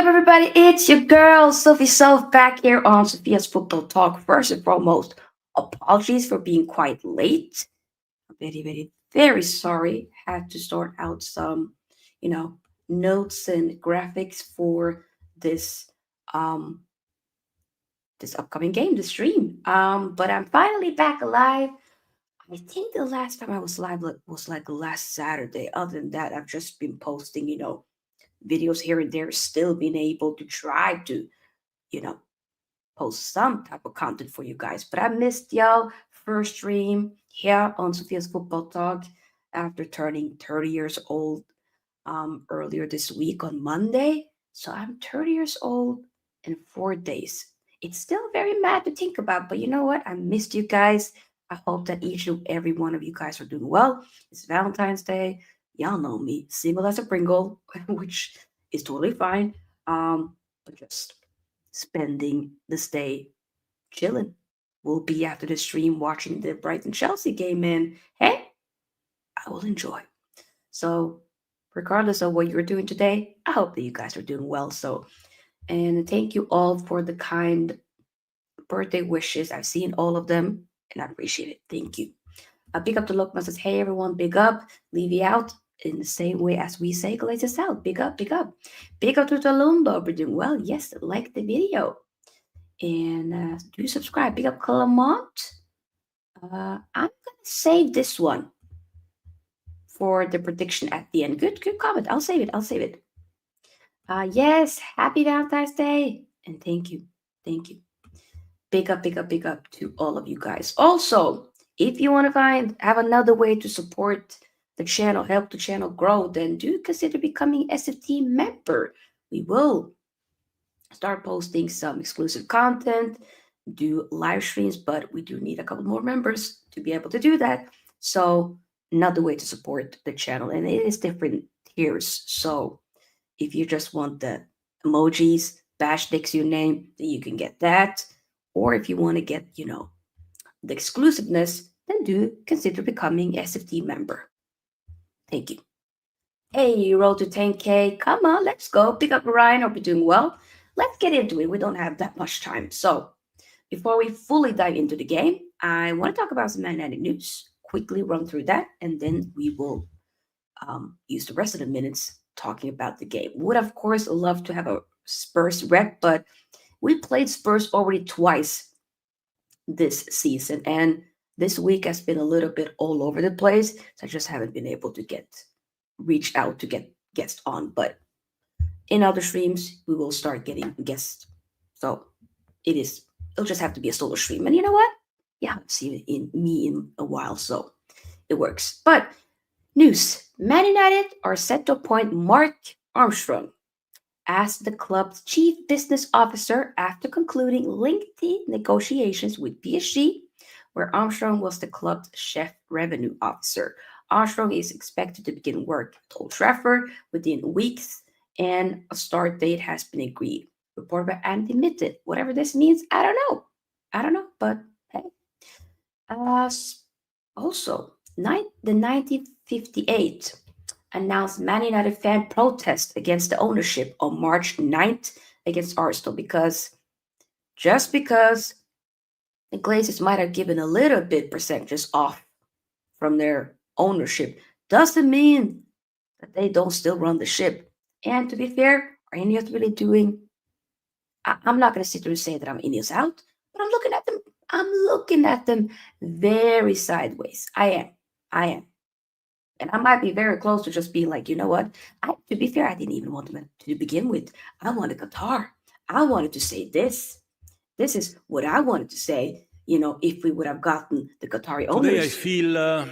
up, everybody? It's your girl, Sophie Self, back here on Sophia's Football Talk. First and foremost, apologies for being quite late. I'm very sorry. Had to sort out some, you know, notes and graphics for this um this upcoming game, the stream. But I'm finally back alive. I think the last time I was live was like last Saturday. Other than that, I've just been posting, videos here and there, still being able to try to, you know, post some type of content for you guys. But I missed y'all first stream here on Sophia's Football Talk after turning 30 years old earlier this week on Monday. So I'm 30 years old in 4 days. It's still very mad to think about, but you know what? I missed you guys. I hope that each and every one of you guys are doing well. It's Valentine's Day. Y'all know me, single as a Pringle, which is totally fine. But just spending this day chilling. We'll be after the stream watching the Brighton Chelsea game, and hey, I will enjoy. So, regardless of what you're doing today, I hope that you guys are doing well. So, and thank you all for the kind birthday wishes. I've seen all of them, and I appreciate it. Thank you. Big up to Lokman says, hey everyone, big up. Levy out in the same way as we say Glaciers out. Big up, big up. Big up to Talumba. We're doing well. Yes, like the video. And do subscribe. Big up Calamont. I'm gonna save this one for the prediction at the end. Good comment. I'll save it. I'll save it. Yes, happy Valentine's Day. And thank you. Thank you. Big up to all of you guys. Also, if you want to have another way to support the channel, help the channel grow, then do consider becoming SFT member. We will start posting some exclusive content, do live streams, but we do need a couple more members to be able to do that. So another way to support the channel, and it is different tiers. So if you just want the emojis, bash next your name, then you can get that. Or if you want to get, the exclusiveness, then do consider becoming SFT member. Thank you. Hey, roll to 10K. Come on, let's go. Pick up Ryan. Hope you're doing well. Let's get into it. We don't have that much time. So before we fully dive into the game, I want to talk about some Man United news. Quickly run through that, and then we will use the rest of the minutes talking about the game. Would, of course, love to have a Spurs rep, but we played Spurs already twice this season, and this week has been a little bit all over the place, so I just haven't been able to reach out to get guests on. But in other streams, we will start getting guests. So it'll just have to be a solo stream. And you know what? Yeah, I haven't seen me in a while, so it works. But news: Man United are set to appoint Mark Armstrong as the club's chief business officer after concluding lengthy negotiations with PSG, where Armstrong was the club's chief revenue officer. Armstrong is expected to begin work at Old Trafford within weeks, and a start date has been agreed. Reported by Andy Mitted. Whatever this means, I don't know, but hey. Also, the 1958 announced Man United fan protest against the ownership on March 9th against Arsenal because the Glazers might have given a little bit percentages off from their ownership doesn't mean that they don't still run the ship. And to be fair, are Ineos really doing? I'm not going to sit there and say that I'm Ineos out, but I'm looking at them very sideways. I am. And I might be very close to just being like, you know what? To be fair, I didn't even want them to begin with. I wanted Qatar. I wanted to say this. This is what I wanted to say, if we would have gotten the Qatari owners. Today I feel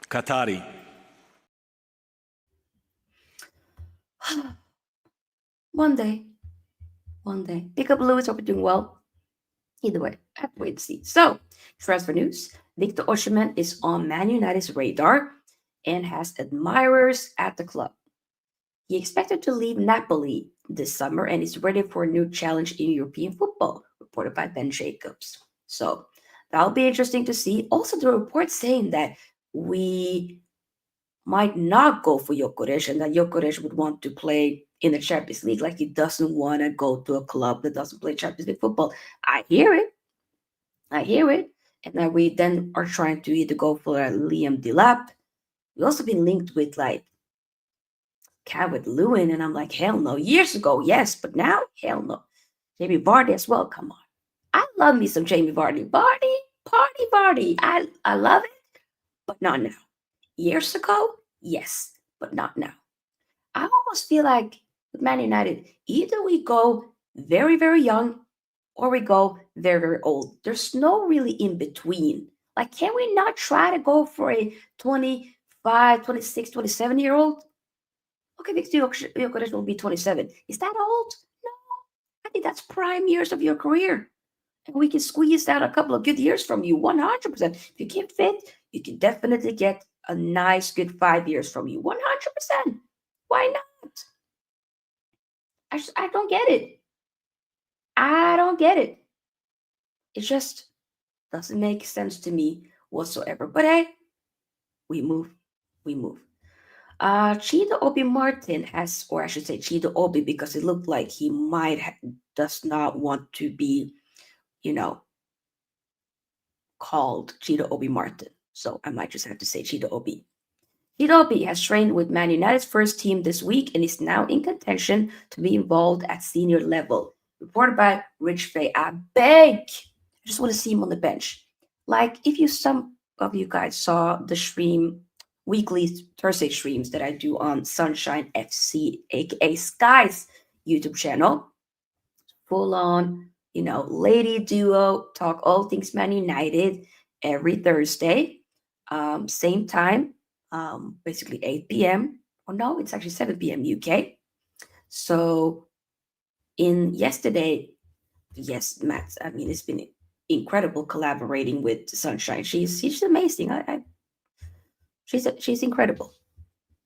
Qatari. One day. Pick up Lewis, hope you're doing well. Either way, I have to wait and see. So, transfer news. Victor Osimhen is on Man United's radar and has admirers at the club. He expected to leave Napoli this summer and is ready for a new challenge in European football, reported by Ben Jacobs. So, that'll be interesting to see. Also, the report saying that we might not go for Gyökeres and that Gyökeres would want to play in the Champions League. Like he doesn't want to go to a club that doesn't play Champions League football. I hear it. I hear it. And then we then are trying to either go for a Liam Delap. We also been linked with like Calvert Lewin, and I'm like, hell no. Years ago, yes, but now, hell no. Jamie Vardy as well. Come on. I love me some Jamie Vardy. Vardy, party, Vardy. I love it, but not now. Years ago, yes, but not now. I almost feel like with Man United, either we go very, very young or we go very, very old. There's no really in between. Like, can we not try to go for a 25, 26, 27-year old? Okay, Victor Gyökeres will be 27. Is that old? No, I think that's prime years of your career. And we can squeeze out a couple of good years from you, 100%. If you keep fit, you can definitely get a nice, good 5 years from you, 100%. Why not? I don't get it. I don't get it. It just doesn't make sense to me whatsoever. But hey, we move. We move. Chido Obi Martin has, or I should say Chido Obi, because it looked like he does not want to be, you know, called Chido Obi Martin. So I might just have to say Chido Obi. Chido Obi has trained with Man United's first team this week and is now in contention to be involved at senior level. Reported by Rich Fay. I beg, I just want to see him on the bench. Like if some of you guys saw the stream, weekly Thursday streams that I do on Sunshine FC, aka Sky's YouTube channel, full on, lady duo, talk all things Man United every Thursday, same time, basically 8 p.m. Oh no, it's actually 7 p.m. UK. So in yesterday, yes, Max, I mean, it's been incredible collaborating with Sunshine. She's amazing. She's incredible.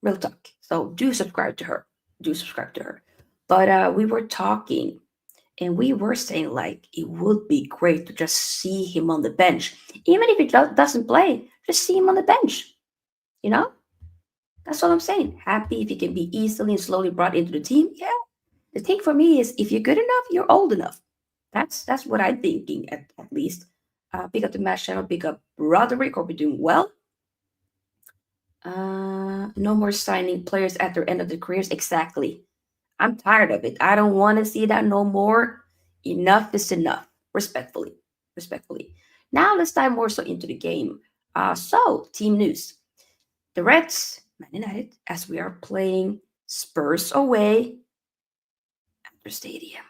Real talk. So do subscribe to her. Do subscribe to her. But we were talking and we were saying like it would be great to just see him on the bench. Even if he doesn't play, just see him on the bench. You know? That's all I'm saying. Happy if he can be easily and slowly brought into the team. Yeah. The thing for me is if you're good enough, you're old enough. That's what I'm thinking at least. Pick up the match channel, pick up Roderick, or be doing well. No more signing players at their end of their careers. Exactly. I'm tired of it. I don't want to see that no more. Enough is enough. Respectfully. Respectfully. Now let's dive more so into the game. So, team news. The Reds, Man United, as we are playing Spurs away at their stadium.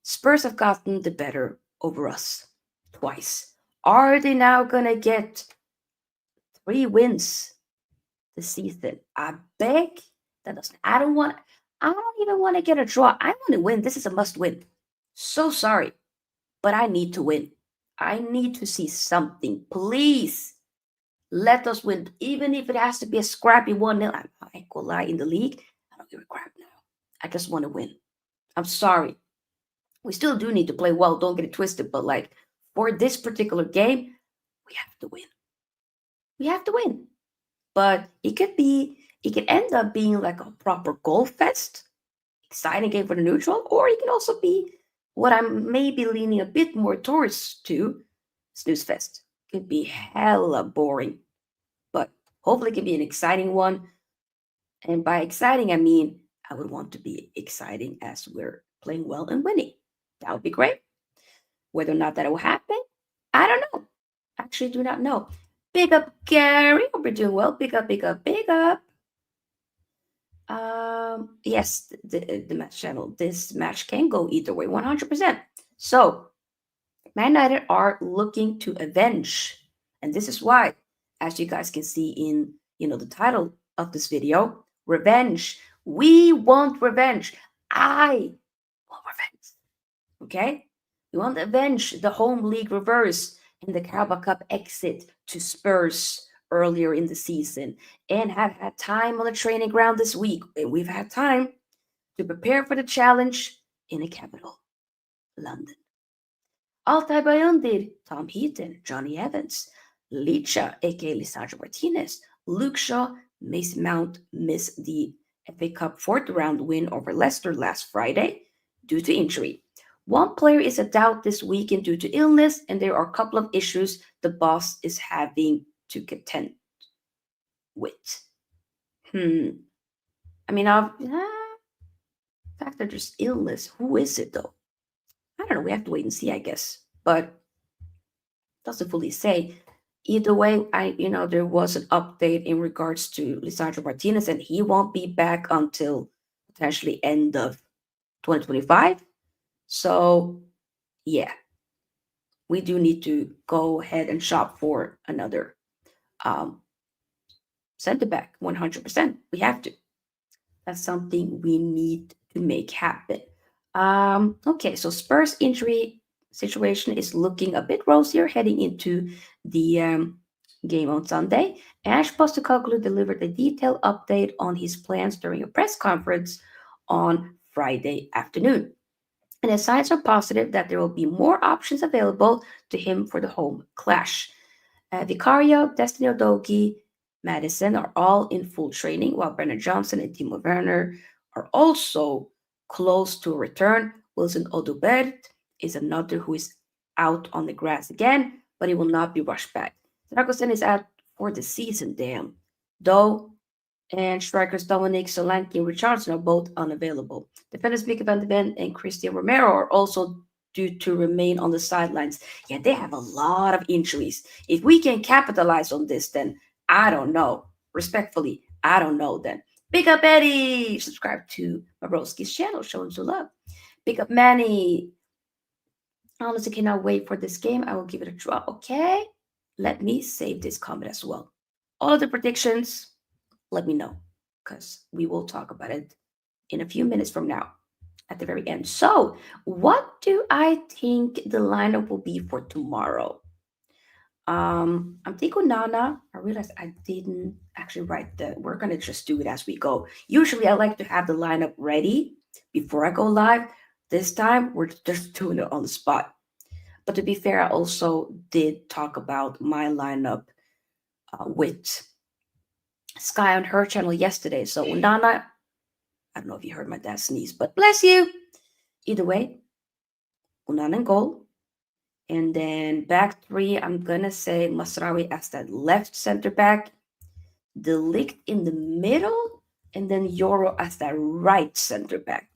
Spurs have gotten the better over us twice. Are they now going to get 3 wins this season? I beg. That doesn't. I don't even want to get a draw. I want to win. This is a must win. So sorry, but I need to win. I need to see something. Please let us win. Even if it has to be a scrappy 1-0. I ain't gonna lie, in the league, I don't give a crap now. I just want to win. I'm sorry. We still do need to play well. Don't get it twisted. But like for this particular game, we have to win. We have to win. But it could end up being like a proper goal fest, exciting game for the neutral, or it can also be what I'm maybe leaning a bit more towards to, snooze fest. Could be hella boring, but hopefully it can be an exciting one. And by exciting, I mean I would want to be exciting as we're playing well and winning. That would be great. Whether or not that will happen, I don't know. Actually, do not know. Big up, Gary. Hope you're doing well. Big up, big up, big up. Yes, the match channel. This match can go either way, 100%. So, Man United are looking to avenge, and this is why, as you guys can see in the title of this video, revenge. We want revenge. I want revenge. Okay, we want to avenge the home league reverse in the Carabao Cup exit to Spurs earlier in the season, and have had time on the training ground this week. And we've had time to prepare for the challenge in the capital, London. Altay Bayundir, Tom Heaton, Johnny Evans, Licha, aka Lisandro Martinez, Luke Shaw, Mason Mount, Miss D, FA Cup fourth round win over Leicester last Friday due to injury. One player is a doubt this weekend due to illness, and there are a couple of issues the boss is having to contend with. I mean, the fact that there's illness, who is it though? I don't know. We have to wait and see, I guess. But doesn't fully say. Either way, there was an update in regards to Lisandro Martinez, and he won't be back until potentially end of 2025. So, yeah, we do need to go ahead and shop for another um, center back. 100%. We have to. That's something we need to make happen. Okay, so Spurs injury situation is looking a bit rosier heading into the game on Sunday. Ash Postecoglou delivered a detailed update on his plans during a press conference on Friday afternoon. And the signs are positive that there will be more options available to him for the home clash. Vicario, Destiny Odogi, Maddison are all in full training, while Brennan Johnson and Timo Werner are also close to a return. Wilson Odubert is another who is out on the grass again, but he will not be rushed back. Dragosen is out for the season, damn. Though and strikers Dominic Solanke and Richardson are both unavailable. Defenders Mika van de Ven and Christian Romero are also due to remain on the sidelines. Yeah, they have a lot of injuries. If we can capitalize on this, then I don't know. Respectfully, I don't know then. Big up Eddie! Subscribe to Mabrowski's channel, showing some love. Big up Manny. I honestly cannot wait for this game. I will give it a draw. Okay. Let me save this comment as well. All of the predictions, let me know, because we will talk about it in a few minutes from now at the very end. So, what do I think the lineup will be for tomorrow? I'm thinking Nana. I realized I didn't actually write the. We're gonna just do it as we go. Usually, I like to have the lineup ready before I go live. This time, we're just doing it on the spot. But to be fair, I also did talk about my lineup with Sky on her channel yesterday. So Onana, I don't know if you heard my dad sneeze, but bless you. Either way, Onana in goal. And then back three, I'm going to say Mazraoui as that left center back, De Ligt in the middle, and then Yoro as that right center back.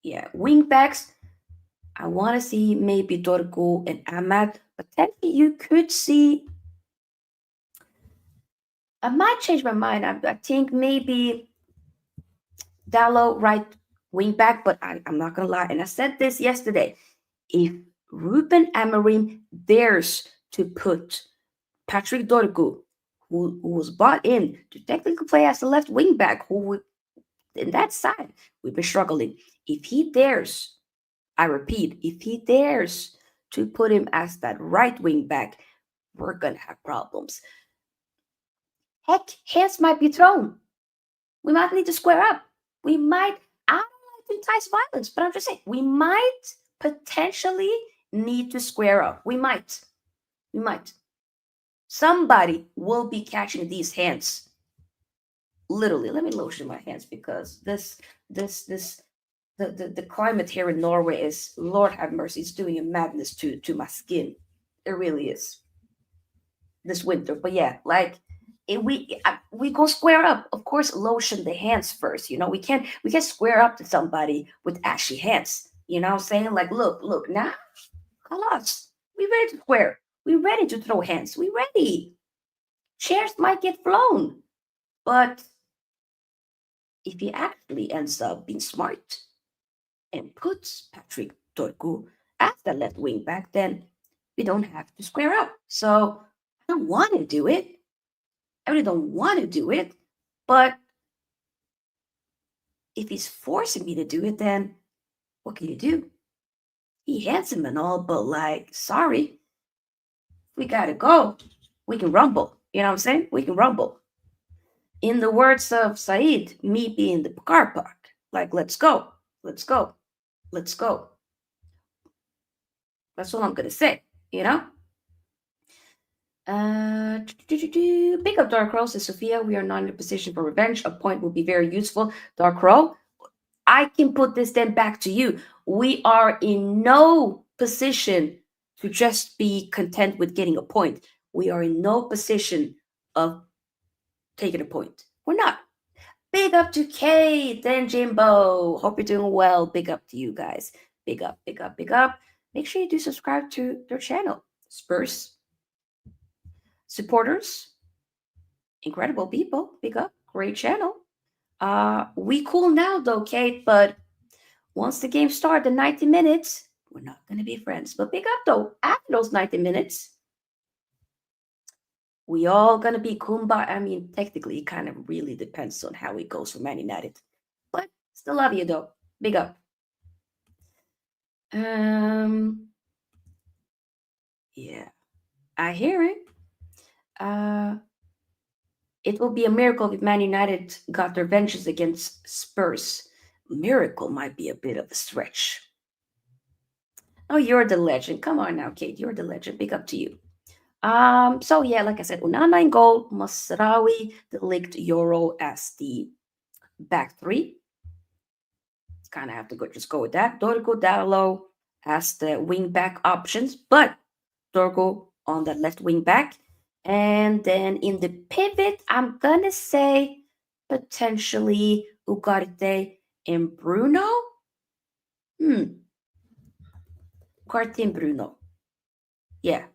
Yeah, wing backs, I want to see maybe Dorgu and Ahmad. Potentially you could see, I might change my mind. I think maybe Dallo right wing back, but I'm not going to lie. And I said this yesterday. If Ruben Amorim dares to put Patrick Dorgu, who was bought in to technically play as the left wing back, who would, in that side, we've been struggling. If he dares, I repeat, if he dares to put him as that right wing back, we're going to have problems. Heck, hands might be thrown. We might need to square up. We might, I don't like to entice violence, but I'm just saying, we might potentially need to square up. We might. Somebody will be catching these hands. Literally, let me lotion my hands because the climate here in Norway is, Lord have mercy, it's doing a madness to my skin. It really is. This winter, but yeah, like we go square up. Of course, lotion the hands first. We can't square up to somebody with ashy hands. You know what I'm saying? Like, look, now, halas, we ready to square. We ready to throw hands. We ready. Chairs might get flown, but if he actually ends up being smart and puts Patrick Dorgu as the left wing back, then we don't have to square up. So I don't want to do it. I really don't want to do it, but if he's forcing me to do it, then what can you do? He handsome and all, but like, sorry, we gotta go. We can rumble. You know what I'm saying? We can rumble. In the words of Said, me being the car park, like, let's go, let's go, let's go. That's all I'm gonna say, you know? Pick up Dark Row, says Sophia. We are not in a position for revenge. A point will be very useful. Dark Row, I can put this then back to you. We are in no position to just be content with getting a point. We are in no position of taking a point. We're not. Big up to Kate and Jimbo. Hope you're doing well. Big up to you guys. Big up, big up, big up. Make sure you do subscribe to their channel. Spurs supporters, incredible people. Big up, great channel. We cool now though, Kate, but once the game starts, the 90 minutes, we're not gonna be friends. But big up though, after those 90 minutes, we all gonna be kumbaya. I mean, technically, it kind of really depends on how it goes for Man United. But still love you though. Big up. Yeah, I hear it. Uh, it will be a miracle if Man United got their vengeance against Spurs. Miracle might be a bit of a stretch. Oh, you're the legend. Come on now, Kate. You're the legend. Big up to you. So yeah, like I said, Onana in goal, Mazraoui, the linked Euro as the back three. Kind of have to just go with that. Dorgo Dallo as the wing back options, but Dorgo on the left wing back. And then in the pivot, I'm gonna say potentially Ugarte and Bruno. Ugarte and Bruno. Yeah.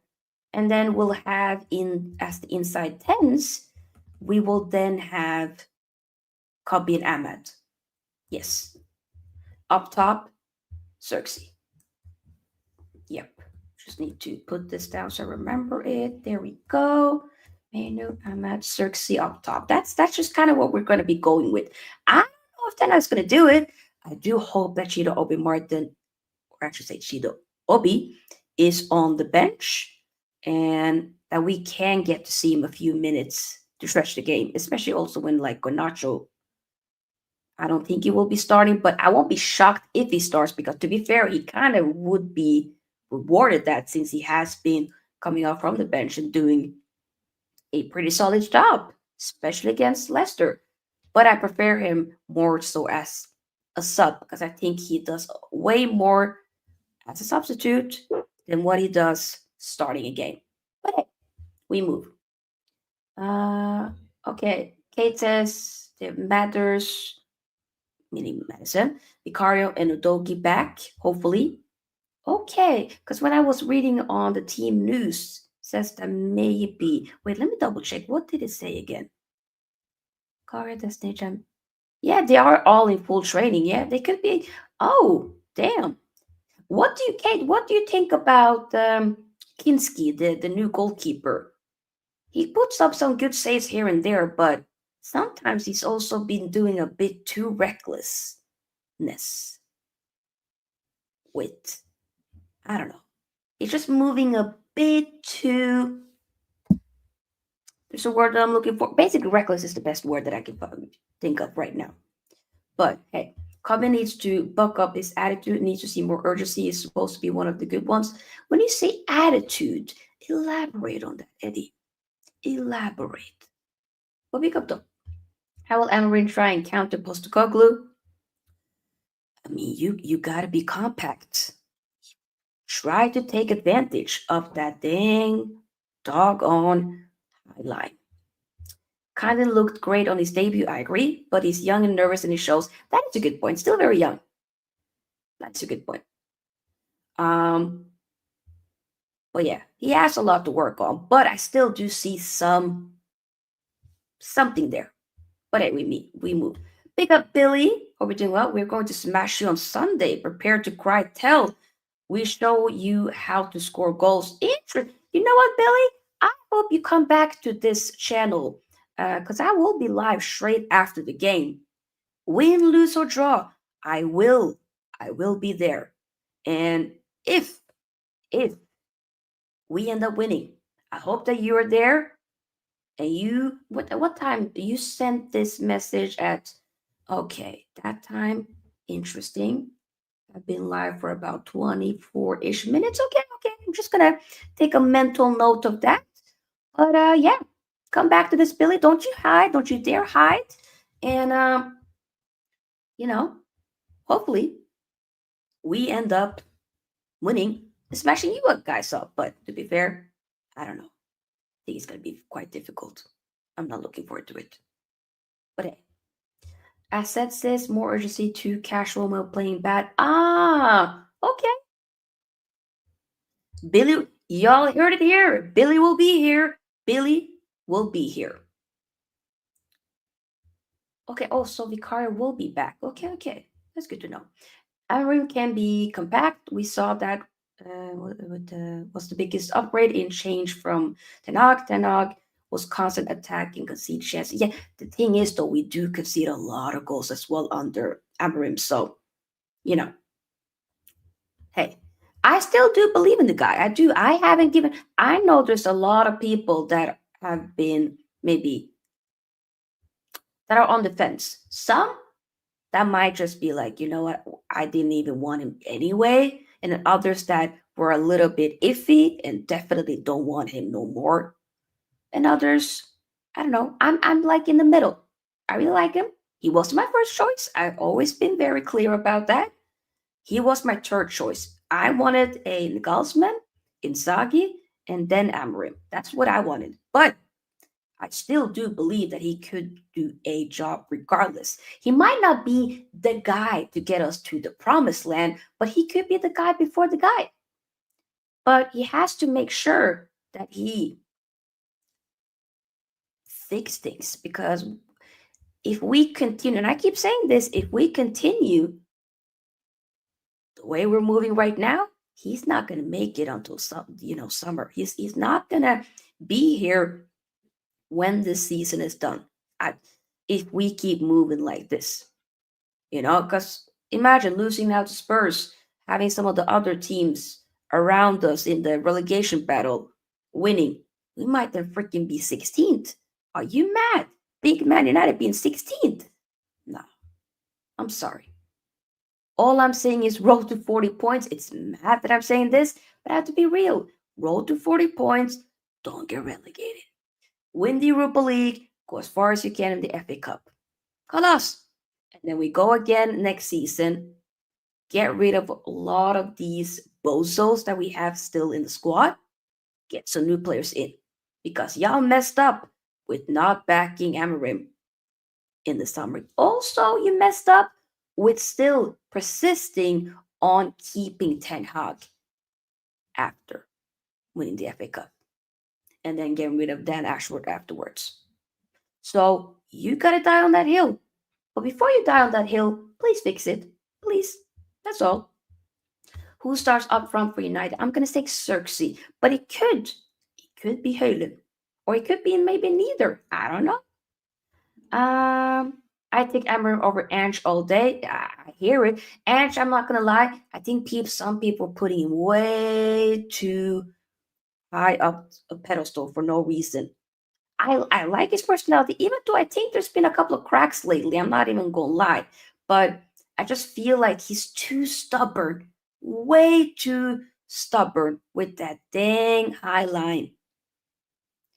And then we'll have in as the inside tens, we will then have Kobe and Ahmed. Yes. Up top, Zirkzee. Yep. Just need to put this down so I remember it. There we go. Menu, Ahmed, Zirkzee up top. That's just kind of what we're going to be going with. I don't know if Tena's going to do it. I do hope that Chido Obi Martin, or I should say Chido Obi, is on the bench and that we can get to see him a few minutes to stretch the game, especially also when like Garnacho. I don't think he will be starting, but I won't be shocked if he starts because to be fair, he kind of would be rewarded that since he has been coming out from the bench and doing a pretty solid job, especially against Leicester. But I prefer him more so as a sub because I think he does way more as a substitute than what he does starting a game. But hey, we move. Okay. Kate says it matters, meaning Maddison, Vicario, and Udogi back, hopefully. Okay, because when I was reading on the team news, says that maybe. Wait, let me double check. What did it say again? Vicario, destination. Yeah, they are all in full training. Yeah, they could be. Oh, damn. What do you, Kate? What do you think about Kinski, the new goalkeeper? He puts up some good saves here and there, but sometimes he's also been doing a bit too recklessness with, I don't know. He's just moving a bit too. There's a word that I'm looking for. Basically, reckless is the best word that I can think of right now. But hey, Cobbin needs to buck up his attitude, needs to see more urgency. He's supposed to be one of the good ones. When you say attitude, elaborate on that, Eddie. Elaborate. What pick up though? How will Amorim try and counter Postecoglou? I mean, you gotta be compact. Try to take advantage of that dang doggone high line. Kind of looked great on his debut, I agree, but he's young and nervous and he shows. That is a good point. Still very young. That's a good point. But yeah, he has a lot to work on, but I still do see something there. But hey, we move. Pick up Billy. Hope you're doing well. We're going to smash you on Sunday. Prepare to cry. Tell. We show you how to score goals. Interesting. You know what, Billy? I hope you come back to this channel because I will be live straight after the game. Win, lose, or draw, I will be there. And if we end up winning, I hope that you're there. And you, what time do you send this message at? Okay, that time. Interesting. I've been live for about 24-ish minutes. Okay. I'm just gonna take a mental note of that. But yeah, come back to this, Billy. Don't you hide. Don't you dare hide. And you know, hopefully we end up winning, smashing you guys up. But to be fair, I don't know. I think it's gonna be quite difficult. I'm not looking forward to it. But hey, as said, says more urgency to casual mode playing bad. Ah, okay. Billy, y'all heard it here. Billy will be here. Billy will be here. Okay. Oh, so Vicario will be back. Okay, okay. That's good to know. Amorim can be compact. We saw that was the biggest upgrade in change from Ten Hag. Ten Hag was constant attacking, concede chances. Yeah, the thing is though, we do concede a lot of goals as well under Amorim. So, you know, hey, I still do believe in the guy. I do. I haven't given. I know there's a lot of people that have been maybe that are on the fence. Some that might just be like, you know what, I didn't even want him anyway. And then others that were a little bit iffy and definitely don't want him no more. And others, I don't know. I'm like in the middle. I really like him. He was my first choice. I've always been very clear about that. He was my third choice. I wanted a Nagelsmann, Inzaghi, and then Amorim. That's what I wanted. But I still do believe that he could do a job regardless. He might not be the guy to get us to the promised land, but he could be the guy before the guy. But he has to make sure that he fix things because if we continue, and I keep saying this, if we continue the way we're moving right now, he's not going to make it until summer. He's not going to be here when this season is done. If we keep moving like this, because imagine losing now to Spurs, having some of the other teams around us in the relegation battle winning. We might then freaking be 16th. Are you mad? Big Man United being 16th? No, I'm sorry. All I'm saying is road to 40 points. It's mad that I'm saying this, but I have to be real. Road to 40 points, don't get relegated. Win the Europa League, go as far as you can in the FA Cup. Kalas. And then we go again next season. Get rid of a lot of these bozos that we have still in the squad. Get some new players in. Because y'all messed up with not backing Amorim in the summer. Also, you messed up with still persisting on keeping Ten Hag after winning the FA Cup. And then getting rid of Dan Ashworth afterwards. So you gotta die on that hill. But before you die on that hill, please fix it. Please. That's all. Who starts up front for United? I'm gonna say Zirkzee, but it could be Hojlund, or it could be maybe neither. I don't know. I think Amorim over Ange all day. I hear it. Ange, I'm not gonna lie. I think some people are putting him way too high up a pedestal for no reason. I like his personality, even though I think there's been a couple of cracks lately. I'm not even gonna lie, but I just feel like he's too stubborn, way too stubborn with that dang high line.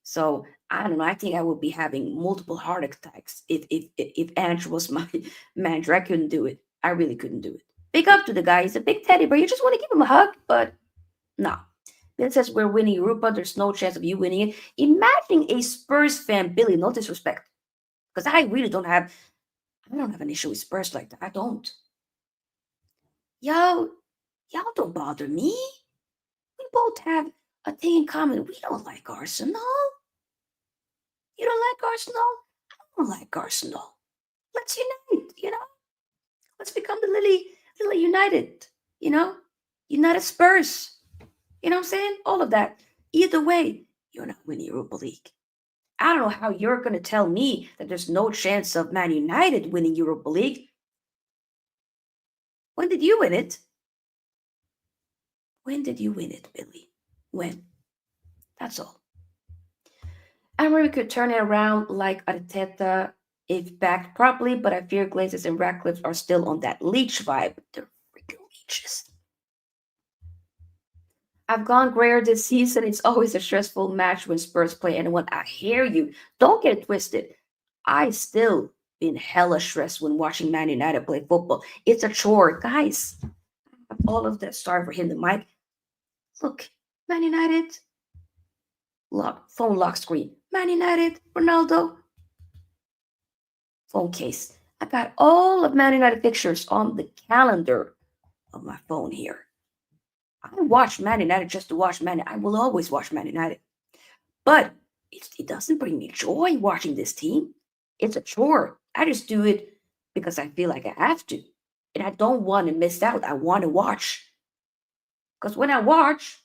So I don't know. I think I would be having multiple heart attacks if Ange was my manager. I couldn't do it. I really couldn't do it. Big up to the guy. He's a big teddy bear. You just want to give him a hug, but no. Bill says we're winning Europa. There's no chance of you winning it. Imagine a Spurs fan, Billy. No disrespect, because I really don't have. I don't have an issue with Spurs like that. I don't. Y'all don't bother me. We both have a thing in common. We don't like Arsenal. You don't like Arsenal? I don't like Arsenal. Let's unite. Let's become the little United. You know, United Spurs. You know what I'm saying? All of that. Either way, you're not winning Europa League. I don't know how you're going to tell me that there's no chance of Man United winning Europa League. When did you win it? When did you win it, Billy? When? That's all. Amorim could turn it around like Arteta if backed properly, but I fear Glazers and Ratcliffe are still on that leech vibe. They're freaking leeches. I've gone grayer this season. It's always a stressful match when Spurs play anyone. I hear you. Don't get it twisted. I still been hella stressed when watching Man United play football. It's a chore, guys. All of that. Sorry for hitting the mic. Look, Man United phone lock screen. Man United, Ronaldo, phone case. I got all of Man United pictures on the calendar of my phone here. I watch Man United just to watch Man United. I will always watch Man United. But it doesn't bring me joy watching this team. It's a chore. I just do it because I feel like I have to. And I don't want to miss out. I want to watch. Because when I watch,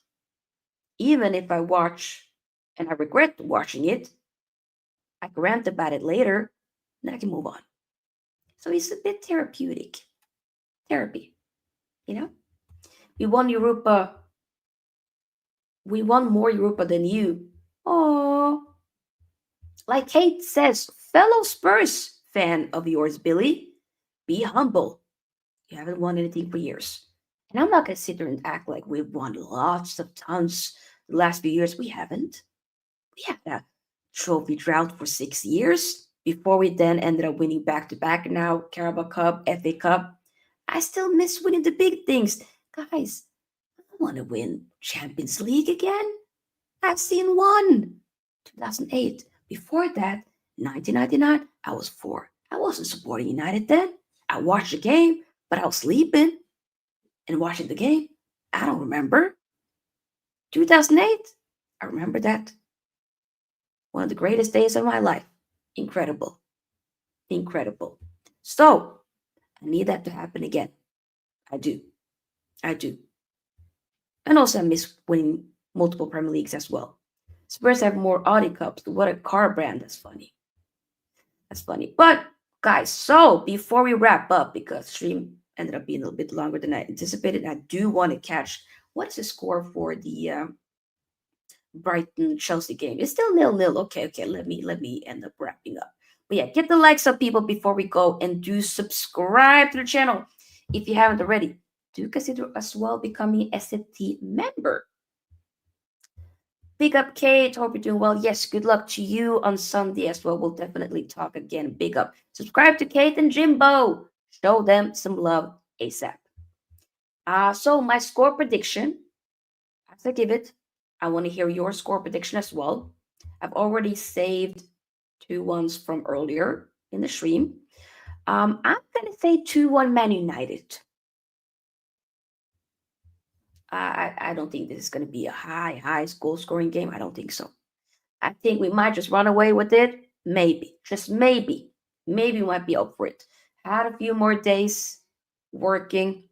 even if I watch and I regret watching it, I can rant about it later and I can move on. So it's a bit therapeutic. Therapy, you know? We won Europa. We won more Europa than you. Oh, like Kate says, fellow Spurs fan of yours, Billy, be humble. You haven't won anything for years. And I'm not going to sit there and act like we've won lots of tons the last few years. We haven't. We had a trophy drought for 6 years before we then ended up winning back to back. Now, Carabao Cup, FA Cup. I still miss winning the big things. Guys, I want to win Champions League again. I've seen one. 2008. Before that, 1999, I was four. I wasn't supporting United then. I watched the game, but I was sleeping and watching the game. I don't remember. 2008, I remember that. One of the greatest days of my life. Incredible. Incredible. So, I need that to happen again. I do. I do. And also, I miss winning multiple Premier Leagues as well. Spurs have more Audi Cups. What a car brand. That's funny. That's funny. But guys, so before we wrap up, because stream ended up being a little bit longer than I anticipated, I do want to catch what's the score for the Brighton Chelsea game. It's still 0-0. Okay, okay. Let me end up wrapping up. But yeah, get the likes up, people, before we go, and do subscribe to the channel if you haven't already. Do consider as well becoming a SFT member. Big up, Kate. Hope you're doing well. Yes, good luck to you on Sunday as well. We'll definitely talk again. Big up. Subscribe to Kate and Jimbo. Show them some love ASAP. So my score prediction, as I give it, I want to hear your score prediction as well. I've already saved two ones from earlier in the stream. I'm gonna say 2-1 Man United. I don't think this is gonna be a high goal scoring game. I don't think so. I think we might just run away with it. Maybe, just maybe. Maybe we might be up for it. Had a few more days working.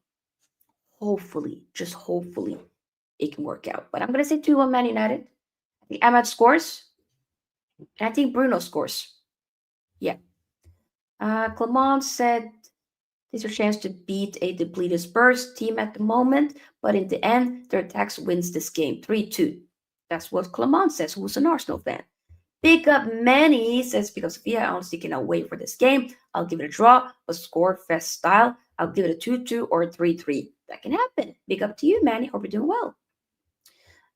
Hopefully, just hopefully, it can work out. But I'm going to say 2-1 Man United. I think Ahmad scores. And I think Bruno scores. Yeah. Clement said there's a chance to beat a depleted Spurs team at the moment. But in the end, their attacks wins this game 3-2. That's what Clement says, who's an Arsenal fan. Big up Manny says, because Sofia, I honestly cannot wait for this game. I'll give it a draw, but score fest style. I'll give it a 2-2 or a 3-3. That can happen. Big up to you, Manny. Hope you're doing well.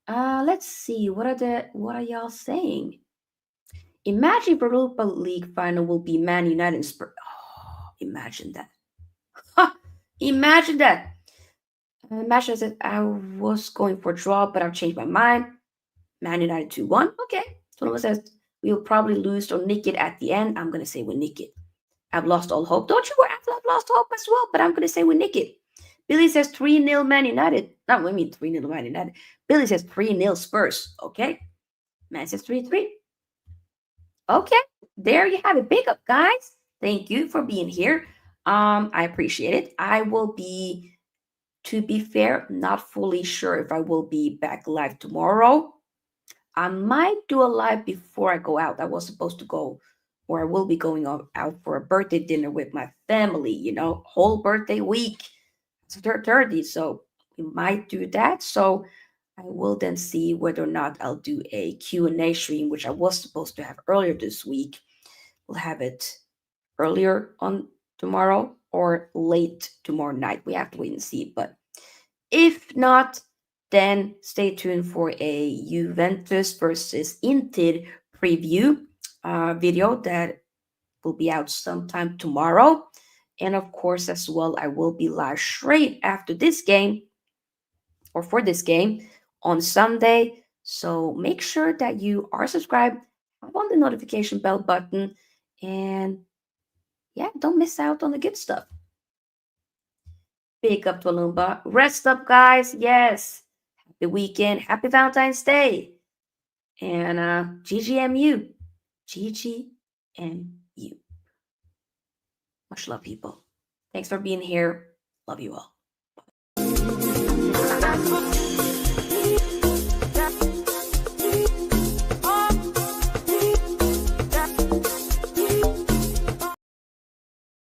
Let's see. What are y'all saying? Imagine the Europa League final will be Man United and Spurs. Oh, imagine that. Imagine that. Imagine that I was going for a draw, but I've changed my mind. Man United 2-1. Okay. Someone says we'll probably lose or nick it at the end. I'm gonna say we nick it. I've lost all hope. Don't you worry, I've lost hope as well, but I'm gonna say we nick it. Billy says 3-0 Man United. Not what I mean 3-0 Man United. Billy says 3-0 Spurs. Okay. Man says 3-3. Okay. There you have it. Big up, guys. Thank you for being here. I appreciate it. I will be, to be fair, not fully sure if I will be back live tomorrow. I might do a live before I go out. I was supposed to go, or I will be going out for a birthday dinner with my family, whole birthday week. It's 30, so we might do that. So I will then see whether or not I'll do a Q&A stream, which I was supposed to have earlier this week. We'll have it earlier on tomorrow or late tomorrow night. We have to wait and see. But if not, Then stay tuned for a Juventus versus Inter preview video that will be out sometime tomorrow. And of course, as well, I will be live straight after this game or for this game on Sunday. So make sure that you are subscribed, have on the notification bell button, and yeah, don't miss out on the good stuff. Big up to Alumba. Rest up, guys. Yes. Happy weekend. Happy Valentine's Day. And GGMU. GGMU. Much love, people. Thanks for being here. Love you all.